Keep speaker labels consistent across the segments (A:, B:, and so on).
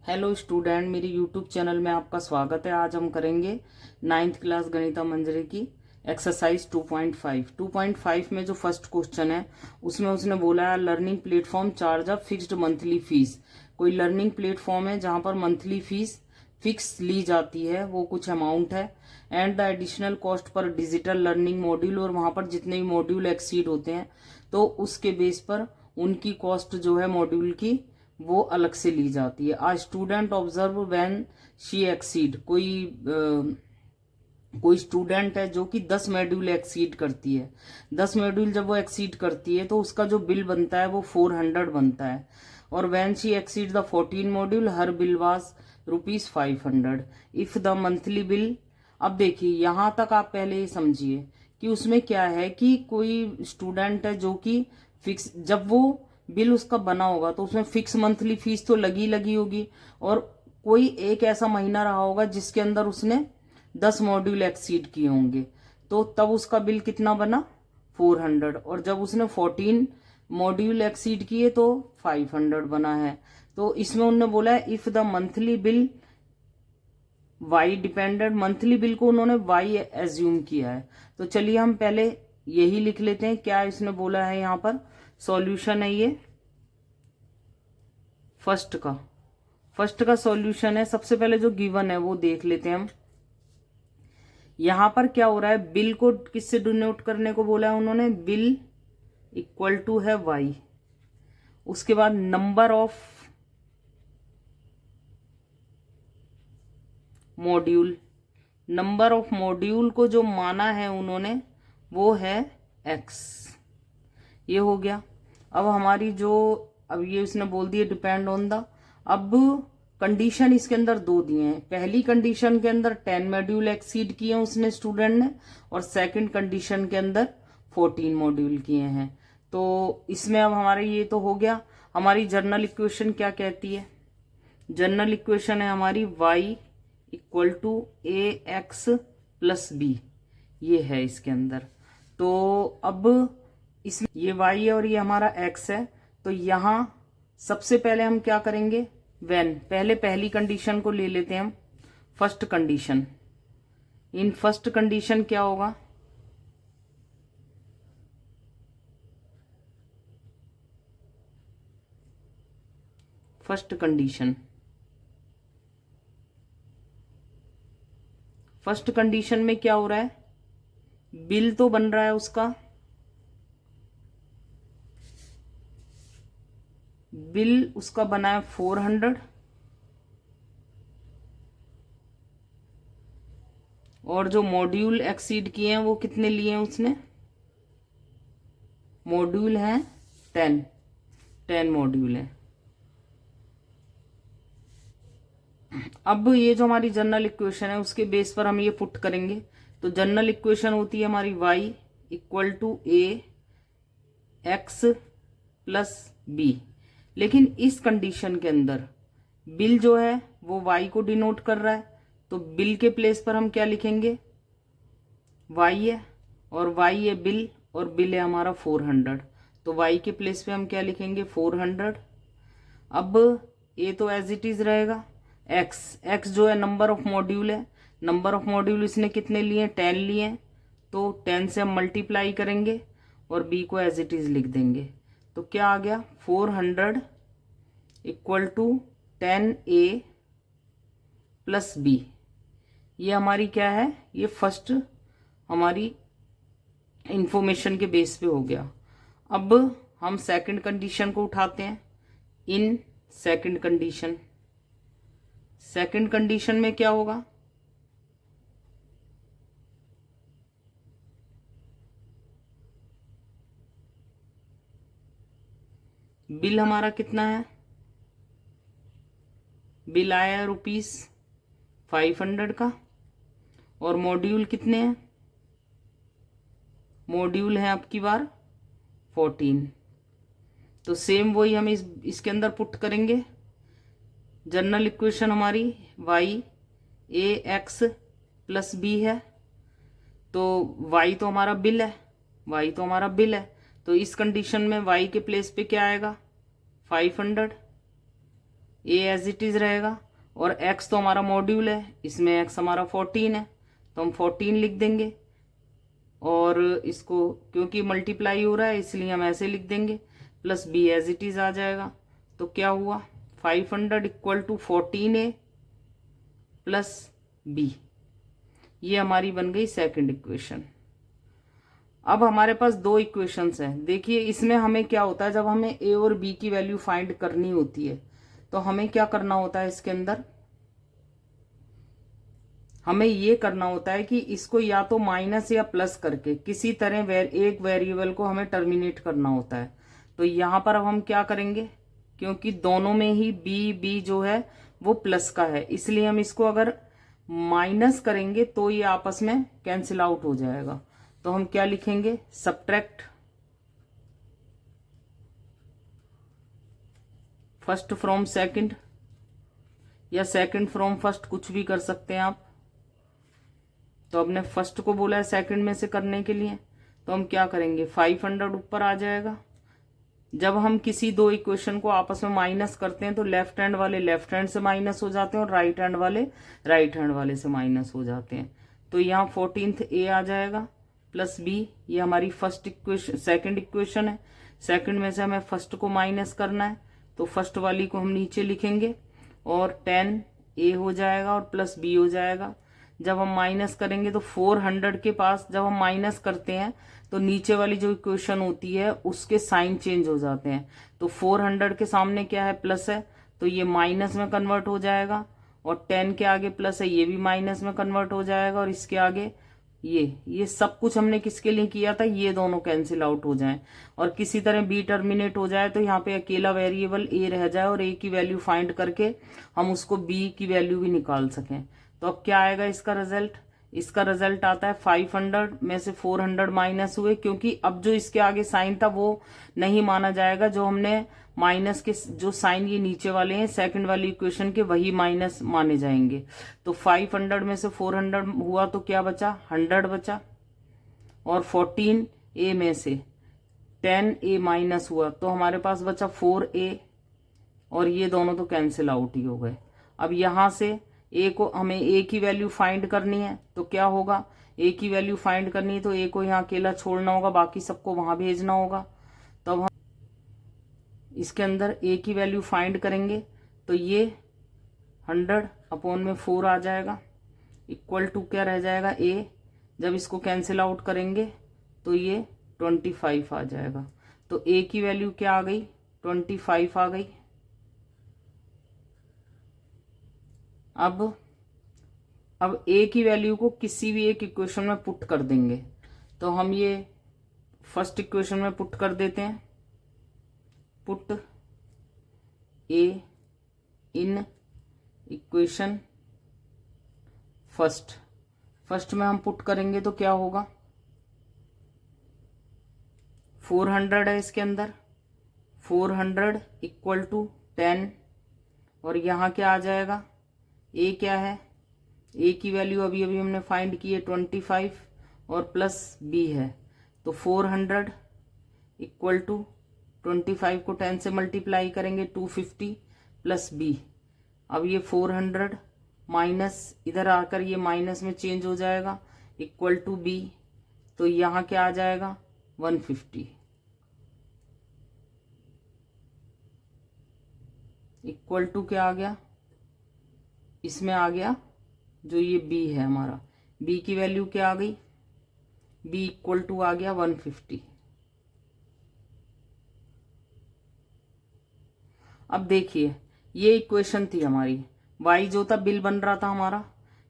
A: Hello student, मेरे YouTube channel में आपका स्वागत है। आज हम करेंगे 9th क्लास गणिता मंजरी की एक्सरसाइज 2.5। 2.5 में जो फर्स्ट क्वेश्चन है उसमें उसने बोला है learning platform charge a fixed monthly fees. कोई लर्निंग प्लेटफॉर्म है जहां पर मंथली फीस फिक्स ली जाती है, वो कुछ अमाउंट है, and the additional cost per digital learning module, और वहां पर जितने भी मॉड्यूल एक्सीड होते हैं तो उसके बेस पर उनकी कॉस्ट जो है मॉड्यूल की वो अलग से ली जाती है। A student observe when she exceed, कोई स्टूडेंट है जो कि 10 मॉड्यूल एक्सीड करती है। 10 मॉड्यूल जब वो एक्सीड करती है तो उसका जो बिल बनता है वो 400 बनता है। और when she exceed the 14 module her bill was ₹500 if the monthly bill. अब देखिए यहां तक आप पहले ही समझिए कि उसमें क्या है कि कोई स्टूडेंट है जो कि फिक्स, जब वो बिल उसका बना होगा तो उसमें फिक्स मंथली फीस तो लगी होगी, और कोई एक ऐसा महीना रहा होगा जिसके अंदर उसने 10 मॉड्यूल एक्सीड किए होंगे, तो तब उसका बिल कितना बना 400, और जब उसने 14 मॉड्यूल एक्सीड किए तो 500 बना है। तो इसमें उन्होंने बोला है if the monthly bill y dependent, monthly bill को उन्होंने वाई एज्यूम किया है। तो चलिए हम पहले यही लिख लेते हैं क्या इसने बोला है। यहां पर सॉल्यूशन है, ये फर्स्ट का सॉल्यूशन है। सबसे पहले जो गिवन है वो देख लेते हैं हम। यहां पर क्या हो रहा है, बिल को किससे डिनोट करने को बोला है उन्होंने, बिल इक्वल टू है वाई। उसके बाद number of module, number of module को जो माना है उन्होंने वो है एक्स। ये हो गया। अब हमारी जो, अब ये उसने बोल दिया डिपेंड ऑन द, अब कंडीशन इसके अंदर दो दिए हैं। पहली कंडीशन के अंदर 10 मॉड्यूल एक्सीड किए हैं उसने स्टूडेंट ने, और सेकंड कंडीशन के अंदर 14 मॉड्यूल किए हैं। तो इसमें अब हमारे ये तो हो गया। हमारी जर्नल इक्वेशन क्या कहती है, जर्नल इक्वेशन है हमारी y equal to a x plus b, ये है इसके अंदर। तो अब इस ये y है और ये हमारा x है। तो यहां सबसे पहले हम क्या करेंगे, व्हेन, पहले पहली कंडीशन को ले लेते हैं हम, फर्स्ट कंडीशन। इन फर्स्ट कंडीशन क्या होगा, फर्स्ट कंडीशन, फर्स्ट कंडीशन में क्या हो रहा है, बिल तो बन रहा है उसका, बिल उसका बना है 400, और जो मॉड्यूल एक्सीड किए हैं वो कितने लिए हैं उसने, मॉड्यूल हैं 10 मॉड्यूल है। अब ये जो हमारी जनरल इक्वेशन है उसके बेस पर हम ये पुट करेंगे। तो जनरल इक्वेशन होती है हमारी y equal to a x plus b. लेकिन इस कंडीशन के अंदर बिल जो है वो y को डिनोट कर रहा है, तो बिल के प्लेस पर हम क्या लिखेंगे, y है, और y है बिल, और बिल है हमारा 400। तो y के प्लेस पे हम क्या लिखेंगे 400। अब ये तो एज इट इज रहेगा। x जो है नंबर ऑफ मॉड्यूल है, नंबर ऑफ मॉड्यूल इसने कितने लिए 10 लिए हैं, तो 10 से हम मल्टीप्लाई करेंगे और b को एज इट इज लिख देंगे। तो क्या आ गया 400 equal to 10a plus b। ये हमारी क्या है, ये फर्स्ट हमारी इंफॉर्मेशन के बेस पे हो गया। अब हम सेकंड कंडीशन को उठाते हैं। In second condition, second condition में क्या होगा, बिल हमारा कितना है, बिल आया है ₹500 का, और मॉड्यूल कितने हैं, मॉड्यूल है आपकी बार 14। तो सेम वही हम इसके अंदर पुट करेंगे। जनरल इक्वेशन हमारी y ए एक्स प्लस बी है, तो y तो हमारा बिल है, y तो हमारा बिल है, तो इस कंडीशन में y के प्लेस पे क्या आएगा 500, ए एज इट इज रहेगा, और x तो हमारा मॉड्यूल है, इसमें x हमारा 14 है तो हम 14 लिख देंगे, और इसको क्योंकि मल्टीप्लाई हो रहा है इसलिए हम ऐसे लिख देंगे, plus b as it is आ जाएगा। तो क्या हुआ 500 equal to 14a plus b, ये हमारी बन गई सेकंड इक्वेशन। अब हमारे पास दो इक्वेशंस हैं। देखिए इसमें हमें क्या होता है, जब हमें a और b की वैल्यू फाइंड करनी होती है तो हमें क्या करना होता है, इसके अंदर हमें ये करना होता है कि इसको या तो माइनस या प्लस करके किसी तरह एक वेरिएबल को हमें टर्मिनेट करना होता है। तो यहां पर अब हम क्या करेंगे, क्योंकि दोनों में ही b जो है वो प्लस का है, इसलिए हम इसको अगर माइनस करेंगे तो ये आपस में कैंसिल आउट हो जाएगा। तो हम क्या लिखेंगे, सब्ट्रैक्ट फर्स्ट फ्रॉम सेकंड, या सेकंड फ्रॉम फर्स्ट, कुछ भी कर सकते हैं आप। तो हमने फर्स्ट को बोला है सेकंड में से करने के लिए, तो हम क्या करेंगे 500 ऊपर आ जाएगा। जब हम किसी दो इक्वेशन को आपस में माइनस करते हैं तो लेफ्ट हैंड वाले लेफ्ट हैंड से माइनस हो जाते हैं और राइट हैंड वाले राइट हैंड वाले से माइनस हो जाते हैं। तो यहाँ 14th a आ जाएगा प्लस b, ये हमारी फर्स्ट इक्वेशन सेकंड इक्वेशन है। सेकंड में से हमें फर्स्ट को माइनस करना है तो फर्स्ट वाली को हम नीचे लिखेंगे और 10a हो जाएगा और प्लस b हो जाएगा। जब हम माइनस करेंगे तो 400 के पास जब हम माइनस करते हैं तो नीचे वाली जो इक्वेशन होती है उसके साइन चेंज हो जाते हैं। तो 400 के सामने क्या है, प्लस है, तो ये माइनस में कन्वर्ट हो जाएगा, और 10 के आगे प्लस है, ये भी माइनस में कन्वर्ट हो जाएगा, और इसके आगे ये सब कुछ हमने किसके लिए किया था, ये दोनों कैंसिल आउट हो जाएं और किसी तरह b टर्मिनेट हो जाए तो यहाँ पे अकेला वेरिएबल a रह जाए और a की वैल्यू फाइंड करके हम उसको b की वैल्यू भी निकाल सकें। तो अब क्या आएगा इसका रिजल्ट, इसका रिजल्ट आता है 500 में से 400 माइनस हुए, क्योंकि अब जो इसके आगे साइन था वो नहीं माना जाएगा, जो हमने माइनस के जो साइन ये नीचे वाले हैं सेकंड वाली इक्वेशन के वही माइनस माने जाएंगे। तो 500 में से 400 हुआ तो क्या बचा, 100 बचा, और 14a में से 10a माइनस हुआ तो हमारे पास बचा 4a, और ये दोनों तो कैंसिल आउट ही हो गए। अब यहां से a को हमें a की वैल्यू फाइंड करनी है तो क्या होगा, a की वैल्यू फाइंड करनी है तो a को यहाँ अकेला छोड़ना होगा, बाकी सबको वहां भेजना होगा। तब हम इसके अंदर a की वैल्यू फाइंड करेंगे तो ये 100 अपॉन में 4 आ जाएगा, इक्वल टू क्या रह जाएगा a, जब इसको कैंसिल आउट करेंगे तो ये 25 आ जाएगा। तो a की वैल्यू क्या आ गई, 25 आ गई। अब a की वैल्यू को किसी भी एक इक्वेशन में पुट कर देंगे, तो हम ये फर्स्ट इक्वेशन में पुट कर देते हैं, put a in equation first में हम पुट करेंगे तो क्या होगा, 400 है इसके अंदर, 400 इक्वल टू 10, और यहाँ क्या आ जाएगा, a क्या है, a की वैल्यू अभी अभी हमने फाइंड की है 25 और प्लस b है, तो 400 इक्वल टू 25 को 10 से मल्टीप्लाई करेंगे 250 प्लस b। अब ये 400 माइनस इधर आकर ये माइनस में चेंज हो जाएगा इक्वल टू b, तो यहाँ क्या आ जाएगा 150 इक्वल टू क्या आ गया, इसमें आ गया जो ये b है हमारा, b की वैल्यू क्या आ गई, b इक्वल टू आ गया 150। अब देखिए ये इक्वेशन थी हमारी, y जो था बिल बन रहा था हमारा,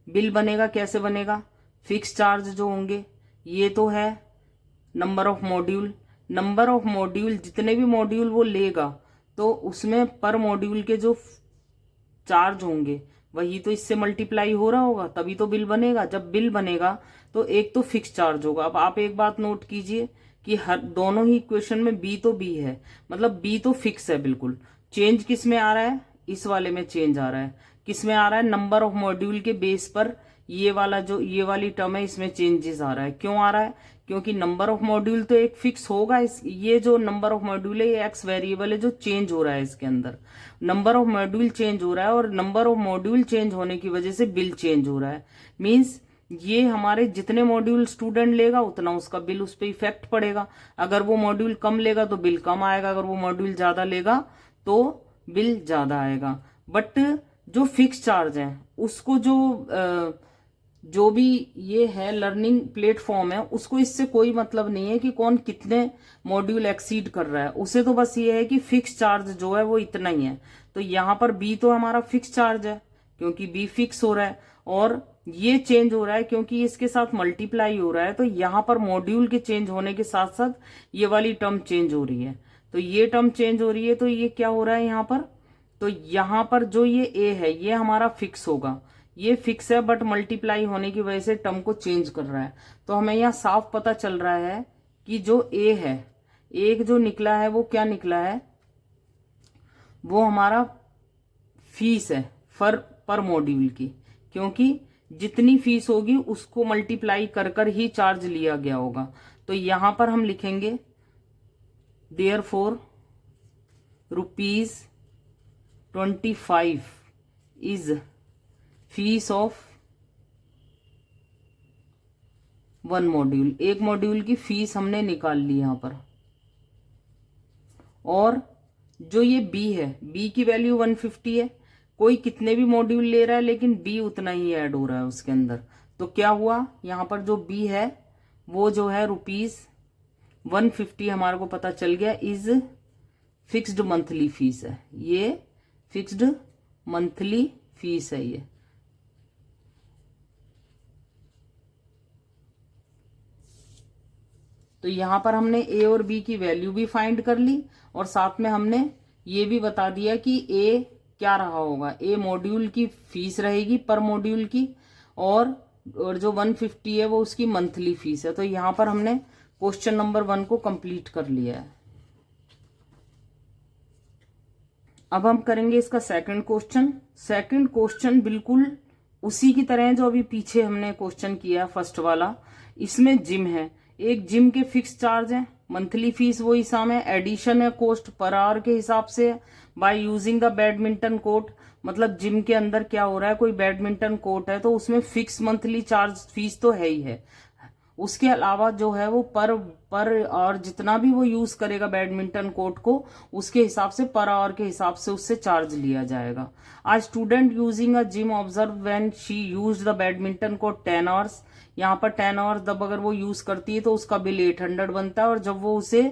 A: बिल बनेगा कैसे बनेगा, फिक्स चार्ज जो होंगे ये तो है number of module, number of module जितने भी मॉड्यूल वो लेगा तो उसमें पर मॉड्यूल के जो चार्ज होंगे वही तो इससे मल्टीप्लाई हो रहा होगा, तभी तो बिल बनेगा। जब बिल बनेगा तो एक तो फिक्स चार्ज होगा। अब आप एक बात नोट कीजिए कि हर दोनों ही इक्वेशन में b तो b है, मतलब b तो फिक्स है बिल्कुल। चेंज किस में आ रहा है, इस वाले में चेंज आ रहा है, किस में आ रहा है, नंबर ऑफ मॉड्यूल के बेस पर ये वाला जो ये वाली टर्म है इसमें चेंजेस आ रहा है। क्यों आ रहा है? क्योंकि नंबर ऑफ मॉड्यूल तो एक फिक्स होगा। ये जो नंबर ऑफ मॉड्यूल है ये एक्स वेरिएबल है जो चेंज हो रहा है। इसके अंदर नंबर ऑफ मॉड्यूल चेंज हो रहा है और नंबर ऑफ मॉड्यूल चेंज होने की वजह से बिल चेंज हो रहा है। मीन्स ये हमारे जितने मॉड्यूल स्टूडेंट लेगा उतना उसका बिल उस पर इफेक्ट पड़ेगा। अगर वो मॉड्यूल कम लेगा तो बिल कम आएगा, अगर वो मॉड्यूल ज्यादा लेगा तो बिल ज्यादा आएगा। बट जो फिक्स चार्ज है उसको जो भी ये है लर्निंग प्लेटफॉर्म है उसको इससे कोई मतलब नहीं है कि कौन कितने मॉड्यूल एक्सीड कर रहा है। उसे तो बस ये है कि फिक्स चार्ज जो है वो इतना ही है। तो यहाँ पर बी तो हमारा फिक्स चार्ज है क्योंकि बी फिक्स हो रहा है और ये चेंज हो रहा है क्योंकि इसके साथ मल्टीप्लाई हो रहा है। तो यहाँ पर मॉड्यूल के चेंज होने के साथ साथ ये वाली टर्म चेंज हो रही है। तो ये टर्म चेंज हो रही है तो ये क्या हो रहा है यहाँ पर? तो यहाँ पर जो ये ए है ये हमारा फिक्स होगा, ये फिक्स है बट मल्टीप्लाई होने की वजह से टर्म को चेंज कर रहा है। तो हमें यहाँ साफ पता चल रहा है कि जो ए है, एक जो निकला है वो क्या निकला है? वो हमारा फीस है पर मॉड्यूल की, क्योंकि जितनी फीस होगी उसको मल्टीप्लाई कर कर ही चार्ज लिया गया होगा। तो यहां पर हम लिखेंगे therefore ₹25 is fees of one module. एक मॉड्यूल की फीस हमने निकाल ली यहां पर। और जो ये बी है, बी की वैल्यू 150 है। कोई कितने भी मॉड्यूल ले रहा है लेकिन बी उतना ही ऐड हो रहा है उसके अंदर। तो क्या हुआ यहाँ पर जो बी है वो जो है ₹150 हमारे को पता चल गया इज फिक्स्ड मंथली फीस है। ये फिक्स्ड मंथली फीस है ये। तो यहां पर हमने ए और बी की वैल्यू भी फाइंड कर ली और साथ में हमने ये भी बता दिया कि ए क्या रहा होगा। ए मॉड्यूल की फीस रहेगी पर मॉड्यूल की, और जो 150 है वो उसकी मंथली फीस है। तो यहां पर हमने क्वेश्चन नंबर 1 को कंप्लीट कर लिया है। अब हम करेंगे इसका सेकंड क्वेश्चन। सेकंड क्वेश्चन बिल्कुल उसी की तरह है जो अभी पीछे हमने क्वेश्चन किया फर्स्ट वाला। इसमें जिम है, एक जिम के फिक्स चार्ज है, मंथली फीस वही साम है, एडिशन है कॉस्ट पर आवर के हिसाब से by using the badminton court. मतलब जिम के अंदर क्या हो रहा है, कोई बैडमिंटन कोर्ट है तो उसमें फिक्स मंथली चार्ज फीस तो है ही है। उसके अलावा जो है वो पर और जितना भी वो यूज करेगा बैडमिंटन कोर्ट को उसके हिसाब से पर आवर के हिसाब से उससे चार्ज लिया जाएगा। आज student using a gym observe when she used the badminton court 10 hours. यहाँ पर 10 आवर्स जब अगर वो यूज करती है तो उसका बिल 800 बनता है, और जब वो उसे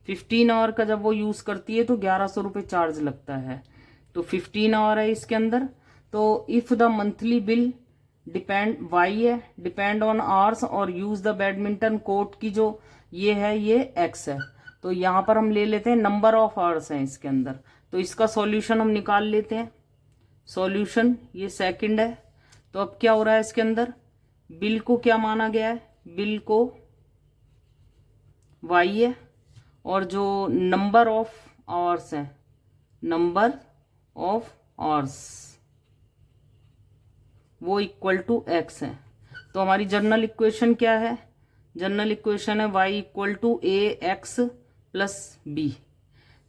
A: 15 आवर का जब वो यूज करती है तो 1100 रुपये चार्ज लगता है। तो 15 आवर है इसके अंदर। तो if the monthly bill depend y है, डिपेंड ऑन आवर्स, और यूज द बैडमिंटन कोर्ट की जो ये है ये एक्स है। तो यहां पर हम ले लेते हैं नंबर ऑफ आवर्स हैं इसके अंदर। तो इसका सॉल्यूशन हम निकाल लेते हैं। सॉल्यूशन ये सेकंड है। तो अब क्या हो रहा है इसके अंदर, बिल को क्या माना गया है, बिल को वाई है, और जो नंबर ऑफ आवर्स है, नंबर ऑफ आवर्स वो इक्वल टू एक्स है। तो हमारी जनरल इक्वेशन क्या है, जनरल इक्वेशन है y equal to a x plus b.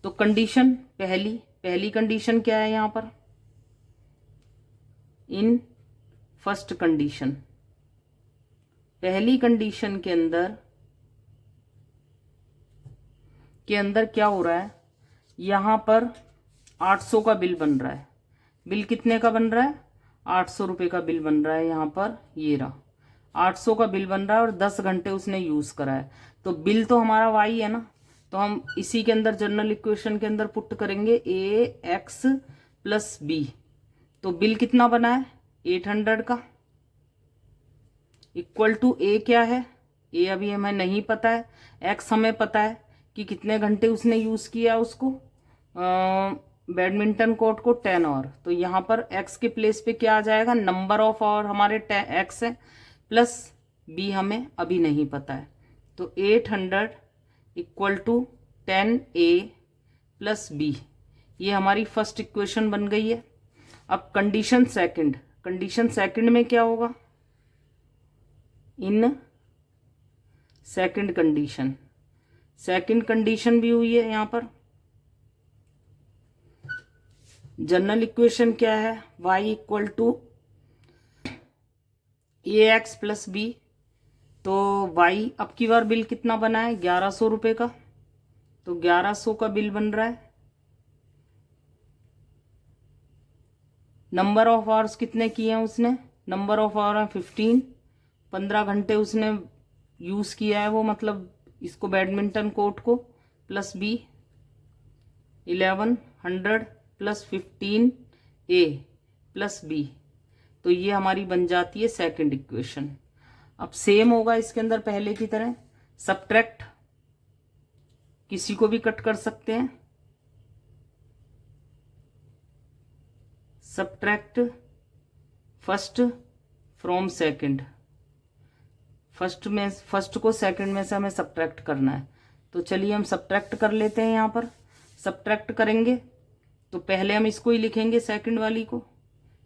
A: तो कंडीशन पहली कंडीशन क्या है यहां पर, इन फर्स्ट कंडीशन, पहली कंडीशन के अंदर क्या हो रहा है, यहां पर 800 का बिल बन रहा है। बिल कितने का बन रहा है, 800 रुपये का बिल बन रहा है। यहां पर ये रहा 800 का बिल बन रहा है और 10 घंटे उसने यूज करा है। तो बिल तो हमारा वाई है ना, तो हम इसी के अंदर जनरल इक्वेशन के अंदर पुट करेंगे ए एक्स प्लस बी। तो बिल कितना बना है 800 का, इक्वल टू ए क्या है, ए अभी हमें नहीं पता है, एक्स हमें पता है कि कितने घंटे उसने यूज किया उसको बैडमिंटन कोर्ट को 10 आवर। तो यहां पर एक्स के प्लेस पे क्या आ जाएगा, नंबर ऑफ आवर हमारे एक्स है प्लस बी हमें अभी नहीं पता है। तो 800 equal to 10a plus b, ये हमारी फर्स्ट इक्वेशन बन गई है। अब कंडीशन सेकंड, कंडीशन सेकंड में क्या होगा, in second condition, second condition भी हुई है यहां पर। जनरल इक्वेशन क्या है, y equal to a x plus b. तो y अब की बार बिल कितना बना है, 1100 रुपये का, तो 1100 का बिल बन रहा है। नंबर ऑफ आवर्स कितने किए हैं उसने, नंबर ऑफ आवर है 15, 15 घंटे उसने यूज किया है वो, मतलब इसको बैडमिंटन कोर्ट को, प्लस बी 1100 प्लस 15 ए प्लस बी। तो ये हमारी बन जाती है सेकंड इक्वेशन। अब सेम होगा इसके अंदर पहले की तरह, सब्ट्रैक्ट किसी को भी कट कर सकते हैं, subtract first from second, first को सेकंड में से हमें सब्ट्रैक्ट करना है। तो चलिए हम सब्ट्रैक्ट कर लेते हैं। यहाँ पर सब्ट्रैक्ट करेंगे तो पहले हम इसको ही लिखेंगे, सेकंड वाली को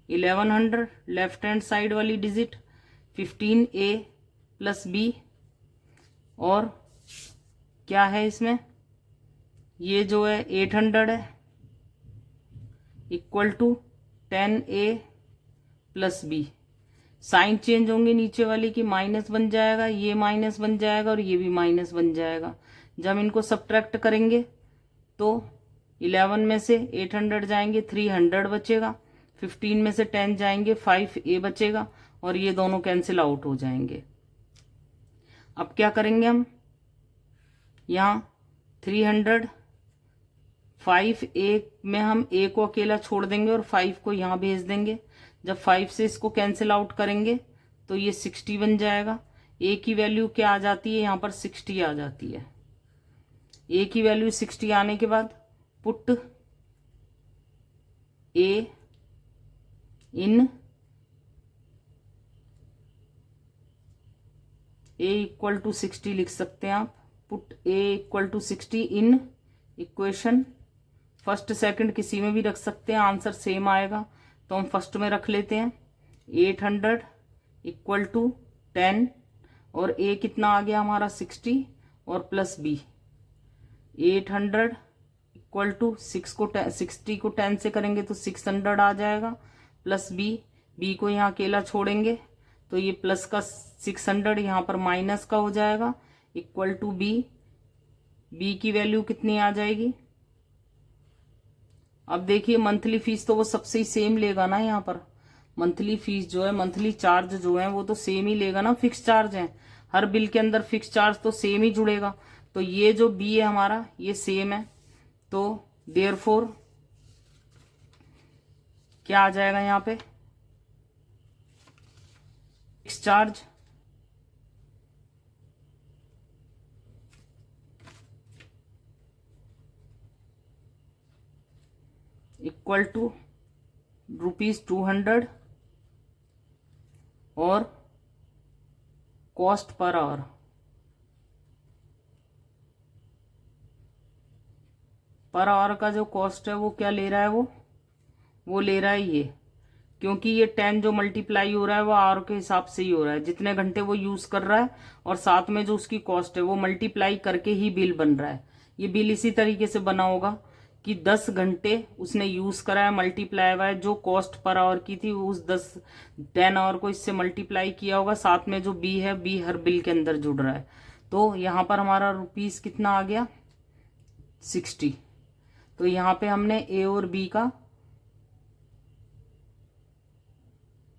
A: 1100, लेफ्ट हैंड साइड वाली डिजिट 15a प्लस बी, और क्या है इसमें, ये जो है 800 है, equal to 10a plus b. Sign change होंगे नीचे वाली की, माइनस बन जाएगा, ये माइनस बन जाएगा और ये भी माइनस बन जाएगा। जब हम इनको सब्ट्रैक्ट करेंगे तो 11 में से 800 जाएंगे, 300 बचेगा, 15 में से 10 जाएंगे, 5a बचेगा, और ये दोनों कैंसिल आउट हो जाएंगे। अब क्या करेंगे हम, यहाँ 300 5a में हम a को अकेला छोड़ देंगे और 5 को यहाँ भेज देंगे। जब 5 से इसको कैंसिल आउट करेंगे तो ये 60 बन जाएगा। a की वैल्यू क्या आ जाती है, यहाँ पर 60 आ जाती है। a की वैल्यू 60 आने के बाद put a in a equal to 60 लिख सकते हैं आप, put a equal to 60 in equation. First second किसी में भी रख सकते हैं, आंसर सेम आएगा, तो हम फर्स्ट में रख लेते हैं 800 इक्वल टू 10, और a कितना आ गया हमारा 60, और प्लस b 800 इक्वल टू 60 को 10 से करेंगे तो 600 आ जाएगा, प्लस b को यहाँ अकेला छोड़ेंगे तो ये प्लस का 600 यहाँ पर माइनस का हो जाएगा, इक्वल टू b की वैल्यू कितनी आ जाएगी। अब देखिए मंथली फीस तो वो सबसे ही सेम लेगा ना, यहाँ पर मंथली फीस जो है, मंथली चार्ज जो है वो तो सेम ही लेगा ना, फिक्स चार्ज है, हर बिल के अंदर फिक्स चार्ज तो सेम ही जुड़ेगा। तो ये जो बी है हमारा ये सेम है, तो देयरफॉर क्या आ जाएगा यहाँ पे, फिक्स चार्ज इक्वल टू ₹200 और कॉस्ट पर आवर का जो कॉस्ट है वो क्या ले रहा है, वो ले रहा है ये, क्योंकि ये 10 जो मल्टीप्लाई हो रहा है वो आवर के हिसाब से ही हो रहा है, जितने घंटे वो यूज कर रहा है और साथ में जो उसकी कॉस्ट है वो मल्टीप्लाई करके ही बिल बन रहा है। ये बिल इसी तरीके से बना होगा कि 10 घंटे उसने यूज करा है, मल्टीप्लाई हुआ है, जो कॉस्ट पर आवर की थी उस 10 आवर को इससे मल्टीप्लाई किया होगा, साथ में जो बी है बी हर बिल के अंदर जुड़ रहा है। तो यहाँ पर हमारा रुपीस कितना आ गया 60। तो यहाँ पे हमने ए और बी का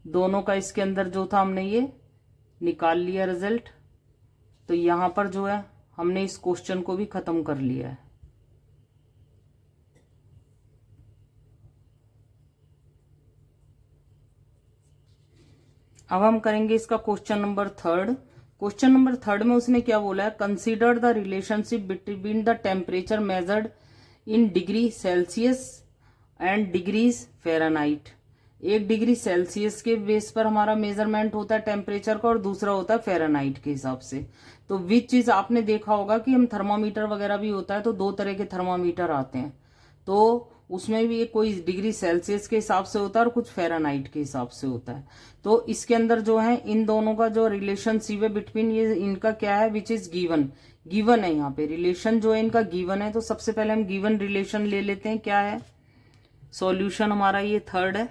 A: दोनों का इसके अंदर जो था हमने ये निकाल लिया रिजल्ट। तो यहाँ पर जो है हमने इस क्वेश्चन को भी खत्म कर लिया है। अब हम करेंगे इसका क्वेश्चन नंबर 3। क्वेश्चन नंबर 3 में उसने क्या बोला है, consider the relationship between the temperature measured in degree Celsius and degrees Fahrenheit. 1 degree Celsius के बेस पर हमारा मेजरमेंट होता है टेम्परेचर का और दूसरा होता है फ़ारेनहाइट के हिसाब से। तो विच चीज आपने देखा होगा कि हम थर्मामीटर वगैरह भी होता है तो 2 तरह के थर्मामीटर आते हैं, तो उसमें भी ये कोई डिग्री सेल्सियस के हिसाब से होता है और कुछ फ़ारेनहाइट के हिसाब से होता है। तो इसके अंदर जो है इन दोनों का जो रिलेशनशिप है बिटवीन, ये इनका क्या है, विच इज गिवन, गिवन है यहाँ पे रिलेशन जो है इनका गिवन है। तो सबसे पहले हम गिवन रिलेशन ले लेते हैं, क्या है सॉल्यूशन हमारा, ये थर्ड है,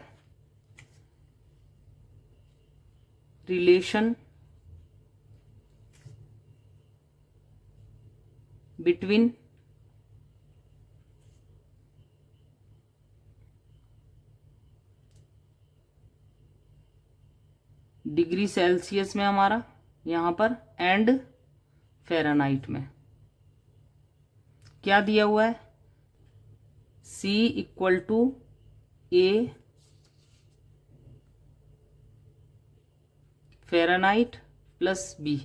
A: रिलेशन बिटवीन डिग्री सेल्सियस में हमारा यहां पर एंड फ़ारेनहाइट में क्या दिया हुआ है, C equal to A Fahrenheit plus B,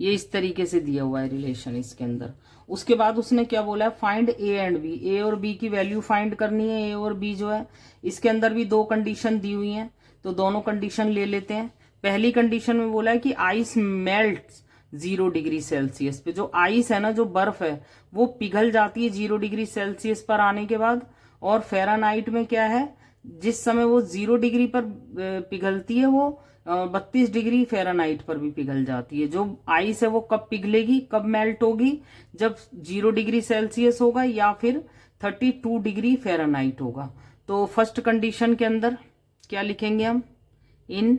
A: ये इस तरीके से दिया हुआ है रिलेशन इसके अंदर। उसके बाद उसने क्या बोला है, find A and B, A और B की वैल्यू फाइंड करनी है। A और B जो है इसके अंदर भी दो कंडीशन दी हुई हैं, तो दोनों कंडीशन ले लेते हैं। पहली कंडीशन में बोला है कि आइस मेल्ट 0 डिग्री सेल्सियस पे, जो आइस है ना, जो बर्फ है वो पिघल जाती है 0 डिग्री सेल्सियस पर आने के बाद। और फ़ारेनहाइट में क्या है, जिस समय वो 0 डिग्री पर पिघलती है वो 32 डिग्री फ़ारेनहाइट पर भी पिघल जाती है। जो आइस है वो कब पिघलेगी, कब मेल्ट होगी, जब 0 डिग्री सेल्सियस होगा या फिर 32 डिग्री फ़ारेनहाइट होगा। तो फर्स्ट कंडीशन के अंदर क्या लिखेंगे हम, इन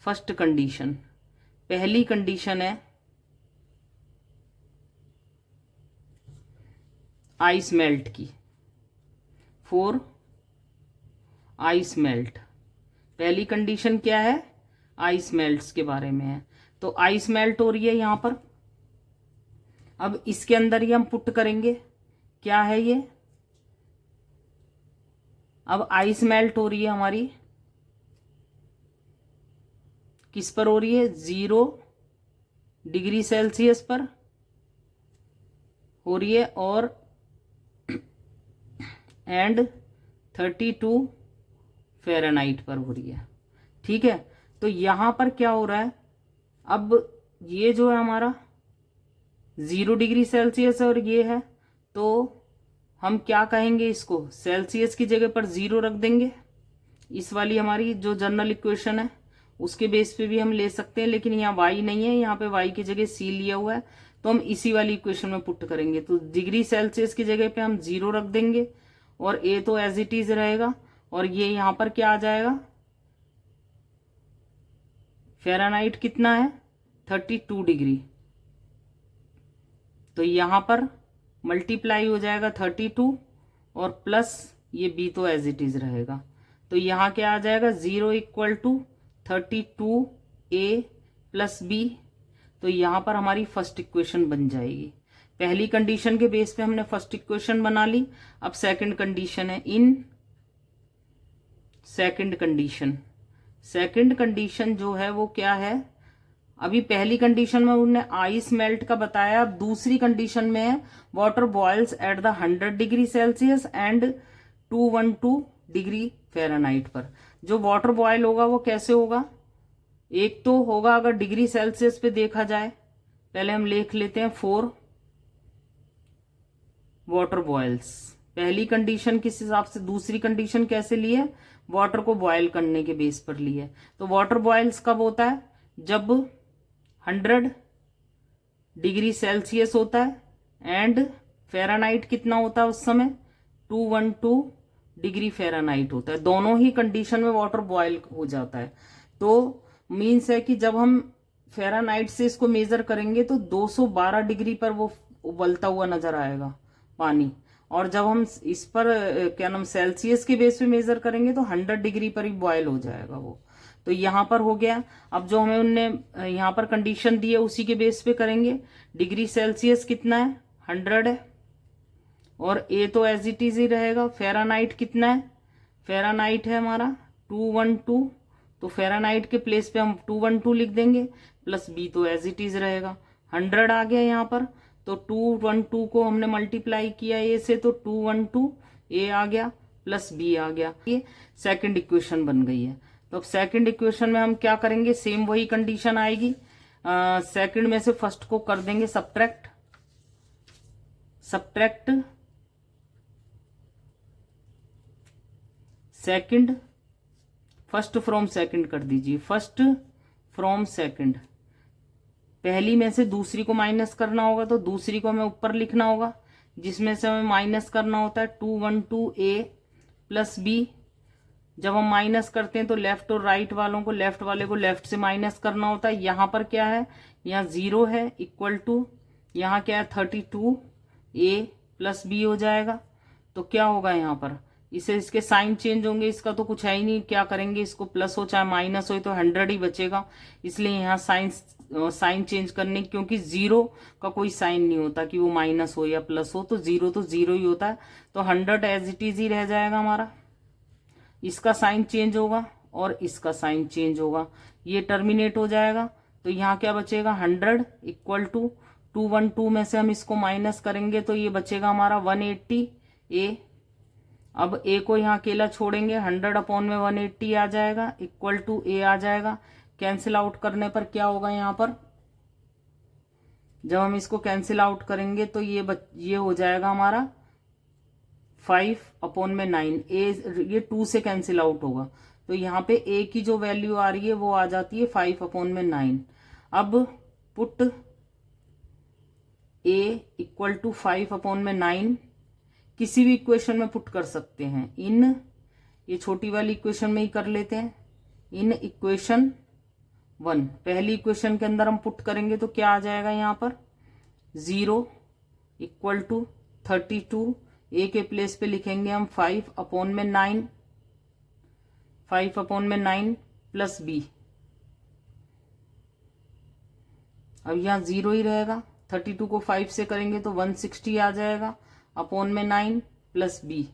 A: फर्स्ट कंडीशन, पहली कंडीशन है आइस मेल्ट की, फॉर आइस मेल्ट, पहली कंडीशन क्या है, आइस मेल्ट्स के बारे में है। तो आइस मेल्ट हो रही है यहां पर, अब इसके अंदर ही हम पुट करेंगे, क्या है ये, अब आइस मेल्ट हो रही है हमारी, किस पर हो रही है, 0 डिग्री सेल्सियस पर हो रही है और एंड 32 फ़ारेनहाइट पर हो रही है। ठीक है, तो यहां पर क्या हो रहा है, अब ये जो है हमारा 0 डिग्री सेल्सियस और ये है, तो हम क्या कहेंगे इसको, सेल्सियस की जगह पर 0 रख देंगे। इस वाली हमारी जो जनरल इक्वेशन है उसके बेस पे भी हम ले सकते हैं, लेकिन यहाँ y नहीं है, यहाँ पे y की जगह c लिया हुआ है, तो हम इसी वाली इक्वेशन में पुट करेंगे। तो डिग्री सेल्सियस की जगह पे हम 0 रख देंगे और a तो एज इट इज रहेगा, और ये यहाँ पर क्या आ जाएगा, फ़ारेनहाइट कितना है 32 डिग्री, तो यहां पर मल्टीप्लाई हो जाएगा 32 और प्लस ये b तो एज इट इज रहेगा। तो यहां क्या आ जाएगा, 0 equal to 32a plus b, तो यहां पर हमारी फर्स्ट इक्वेशन बन जाएगी। पहली कंडीशन के बेस पे हमने फर्स्ट इक्वेशन बना ली। अब सेकंड कंडीशन है, in second condition, second condition जो है वो क्या है, अभी पहली कंडीशन में उन्होंने आइस मेल्ट का बताया, अब दूसरी कंडीशन में है water boils at the 100 degree Celsius and 212 degree Fahrenheit पर। जो वाटर बॉयल होगा वो कैसे होगा, एक तो होगा अगर डिग्री सेल्सियस पे देखा जाए, पहले हम लिख लेते हैं 4 वाटर बॉयल्स, पहली कंडीशन किस हिसाब से, दूसरी कंडीशन कैसे ली है, वाटर को बॉयल करने के बेस पर ली है। तो वाटर बॉयल्स कब होता है, जब 100 डिग्री सेल्सियस होता है एंड फ़ारेनहाइट कितना होता है उस समय, 212 डिग्री फ़ारेनहाइट होता है। दोनों ही कंडीशन में वाटर बॉयल हो जाता है। तो मीन्स है कि जब हम फ़ारेनहाइट से इसको मेजर करेंगे तो 212 डिग्री पर वो उबलता हुआ नजर आएगा पानी, और जब हम इस पर क्या नाम सेल्सियस के बेस पे मेजर करेंगे तो 100 डिग्री पर ही बॉयल हो जाएगा वो। तो यहां पर हो गया। अब जो हमें उनने यहां पर कंडीशन दी है उसी के बेस पे करेंगे। डिग्री सेल्सियस कितना है, 100 है, और ए तो एज इट इज ही रहेगा। फ़ारेनहाइट कितना है, फ़ारेनहाइट है हमारा 212, तो फ़ारेनहाइट के प्लेस पे हम 212 लिख देंगे, प्लस बी तो एज इट इज रहेगा। 100 आ गया यहाँ पर, तो 212 को हमने मल्टीप्लाई किया ए से, तो 212 ए आ गया प्लस बी आ गया, ये सेकंड इक्वेशन बन गई है। तो अब सेकंड इक्वेशन में हम क्या करेंगे, सेम वही कंडीशन आएगी, सेकंड में से फर्स्ट को कर देंगे subtract, subtract second, first from second कर दीजिए, फर्स्ट फ्रॉम सेकंड। पहली में से दूसरी को माइनस करना होगा तो दूसरी को हमें ऊपर लिखना होगा, जिसमें से हमें माइनस करना होता है 212a प्लस बी। जब हम माइनस करते हैं तो लेफ्ट और राइट वालों को, लेफ्ट वाले को लेफ्ट से माइनस करना होता है। यहां पर क्या है, यहाँ 0 है इक्वल टू, यहाँ क्या है 32a प्लस बी हो जाएगा। तो क्या होगा यहाँ पर, इसे इसके साइन चेंज होंगे, इसका तो कुछ है ही नहीं, क्या करेंगे, इसको प्लस हो चाहे माइनस हो तो 100 ही बचेगा। इसलिए यहाँ साइन चेंज करने, क्योंकि 0 का कोई साइन नहीं होता कि वो माइनस हो या प्लस हो, तो 0 ही होता है। तो 100 एज इट इज ही रह जाएगा हमारा। इसका साइन चेंज होगा और इसका साइन चेंज होगा, ये टर्मिनेट हो जाएगा। तो यहाँ क्या बचेगा, 100 इक्वल टू 212 में से हम इसको माइनस करेंगे तो ये बचेगा हमारा 180a। अब a को यहाँ अकेला छोड़ेंगे, 100 अपॉन में 180 आ जाएगा इक्वल टू a आ जाएगा। कैंसिल आउट करने पर क्या होगा, यहाँ पर जब हम इसको कैंसिल आउट करेंगे तो ये हो जाएगा हमारा 5 अपॉन में 9। ये 2 से कैंसिल आउट होगा, तो यहाँ पे a की जो वैल्यू आ रही है वो आ जाती है 5 अपॉन में 9। अब put a equal to 5 upon में 9 किसी भी इक्वेशन में पुट कर सकते हैं। इन ये छोटी वाली इक्वेशन में ही कर लेते हैं, इन इक्वेशन 1 पहली इक्वेशन के अंदर हम पुट करेंगे तो क्या आ जाएगा, यहाँ पर 0 इक्वल टू 32, a के प्लेस पे लिखेंगे हम 5 अपॉन में 9, 5 अपॉन में 9 प्लस b। अब यहाँ 0 ही रहेगा, 32 को 5 से करेंगे तो 160 आ जाएगा अपॉन में 9 प्लस b।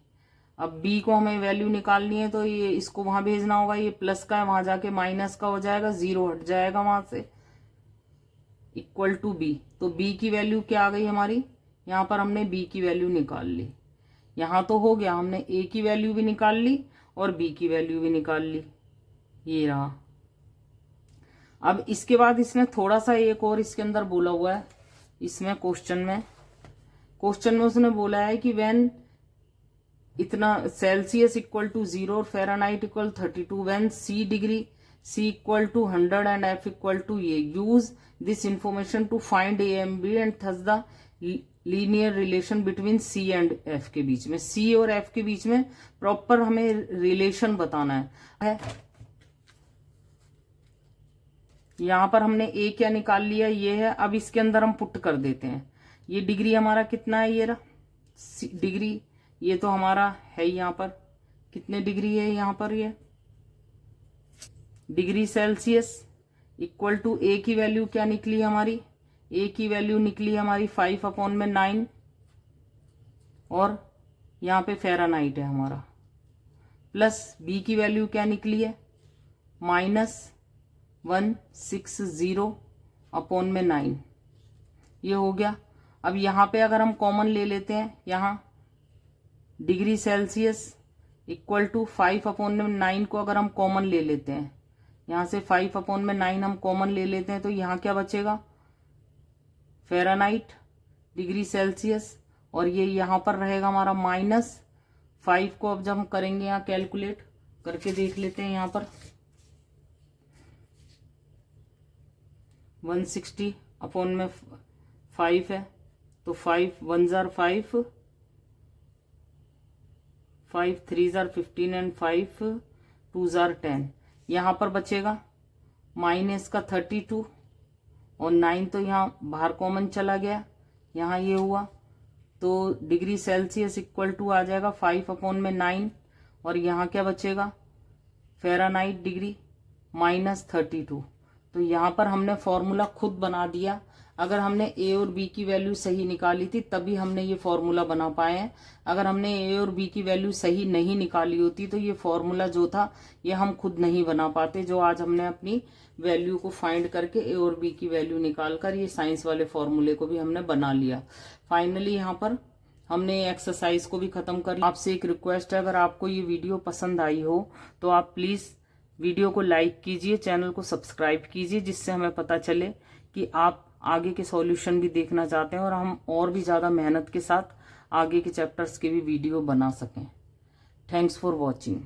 A: अब b को हमें वैल्यू निकालनी है तो ये इसको वहां भेजना होगा, ये प्लस का है वहां जाके माइनस का हो जाएगा, 0 हट जाएगा वहां से, इक्वल टू b। तो b की वैल्यू क्या आ गई हमारी, यहाँ पर हमने b की वैल्यू निकाल ली। यहाँ तो हो गया, हमने a की वैल्यू भी निकाल ली और b की वैल्यू भी निकाल ली, ये रहा। अब इसके बाद इसने थोड़ा सा एक और इसके अंदर बोला हुआ है, इसमें क्वेश्चन में उसने बोला है कि व्हेन इतना सेल्सियस इक्वल टू 0 और Fahrenheit equal 32, when C equal to 100 and F equal to A, use this information to find A and B and thus the linear relation between C and F के बीच में, C और F के बीच में proper हमें relation बताना है। यहां पर हमने A क्या निकाल लिया, ये है। अब इसके अंदर हम पुट कर देते हैं, ये डिग्री हमारा कितना है, ये रहा डिग्री, ये तो हमारा है यहाँ पर कितने डिग्री है, यहाँ पर ये degree Celsius equal to A की वैल्यू क्या निकली हमारी, A की वैल्यू निकली हमारी 5 अपॉन में 9 और यहाँ पे फेरानाइट है हमारा, प्लस B की वैल्यू क्या निकली है -160 अपॉन में 9, ये हो गया। अब यहाँ पे अगर हम कॉमन ले लेते हैं, यहाँ degree Celsius equal to 5 upon में 9 को अगर हम कॉमन ले लेते हैं, यहाँ से 5 अपॉन में 9 हम कॉमन ले लेते हैं तो यहाँ क्या बचेगा, फेरानाइट डिग्री सेल्सियस, और ये यहाँ पर रहेगा हमारा -5 को अब जब हम करेंगे यहाँ कैलकुलेट करके देख लेते हैं, यहाँ पर 160 अपॉन में 5 है तो 5 1 जार 5, 5 3 जार 15 एंड 5 2 जार 10। यहाँ पर बचेगा माइनस का 32 और 9 तो यहाँ बाहर कॉमन चला गया, यहाँ ये हुआ तो डिग्री सेल्सियस इक्वल टू आ जाएगा 5 अपॉन में 9 और यहाँ क्या बचेगा फेरानाइट डिग्री -32। तो यहाँ पर हमने फॉर्मूला खुद बना दिया। अगर हमने A और B की वैल्यू सही निकाली थी तभी हमने ये फॉर्मूला बना पाए हैं। अगर हमने A और B की वैल्यू सही नहीं निकाली होती तो ये फॉर्मूला जो था ये हम खुद नहीं बना पाते, जो आज हमने अपनी वैल्यू को फाइंड करके A और B की वैल्यू निकाल कर ये साइंस वाले फॉर्मूले को भी हमने बना लिया। फाइनली यहाँ पर हमने एक्सरसाइज को भी खत्म कर लिया। आपसे एक रिक्वेस्ट है, अगर आपको ये वीडियो पसंद आई हो तो आप प्लीज वीडियो को लाइक कीजिए, चैनल को सब्सक्राइब कीजिए, जिससे हमें पता चले कि आप आगे के सॉल्यूशन भी देखना चाहते हैं और हम और भी ज़्यादा मेहनत के साथ आगे के चैप्टर्स के भी वीडियो बना सकें। Thanks for watching.